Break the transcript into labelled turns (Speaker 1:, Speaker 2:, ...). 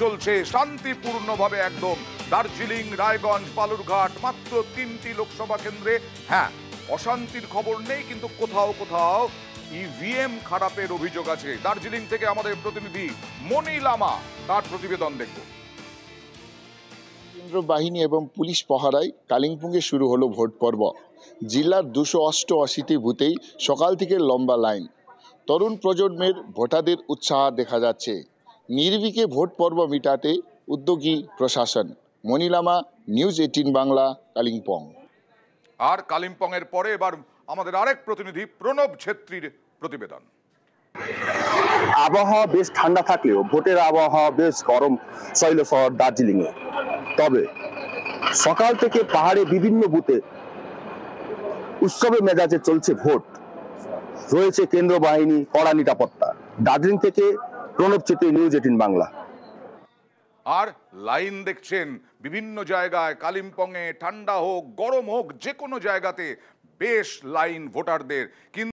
Speaker 1: চলছে শান্তিপূর্ণভাবে একদম। দার্জিলিং, রায়গঞ্জ, বালুরঘাট, মাত্র 3টি লোকসভা কেন্দ্রে হ্যাঁ অশান্তির খবর নেই, কিন্তু কোথাও কোথাও ইভিএম খারাপের অভিযোগ আছে। দার্জিলিং থেকে আমাদের প্রতিনিধি মনি লামা, তার প্রতিবেদন দেখব।
Speaker 2: কেন্দ্র বাহিনী এবং পুলিশ পহরায় কালিম্পংয়ে শুরু হলো ভোট পর্ব। জেলার 288টি বুথেই সকাল থেকে লম্বা লাইন। তরুণ প্রজন্মের ভোটারদের উৎসাহ দেখা যাচ্ছে। নির্বিঘ্নে ভোট পর্ব মিটাতে উদ্যোগী প্রশাসন। মনি লামা, নিউজ 18 বাংলা, কালিম্পং।
Speaker 1: আর কালিম্পং এর পরে এবার আমাদের আরেক প্রতিনিধি প্রণব ছেত্রীর প্রতিবেদন।
Speaker 3: আবহাওয়া বেশ ঠান্ডা থাকলেও ভোটের আবহাওয়া বেশ গরম শৈল শহর দার্জিলিং এ। তবে সকাল থেকে পাহাড়ে বিভিন্ন বুথে উৎসবের মেজাজে চলছে ভোট। রয়েছে কেন্দ্র বাহিনী, কড়া নিরাপত্তা। দার্জিলিং থেকে প্রণব ছেত্রী, নিউজ 18 বাংলা।
Speaker 1: আর লাইন দেখছেন বিভিন্ন জায়গায়, কালিম্পংয়ে ঠান্ডা হোক গরম হোক যে কোনো জায়গাতে বেশ লাইন ভোটারদের। কিন্তু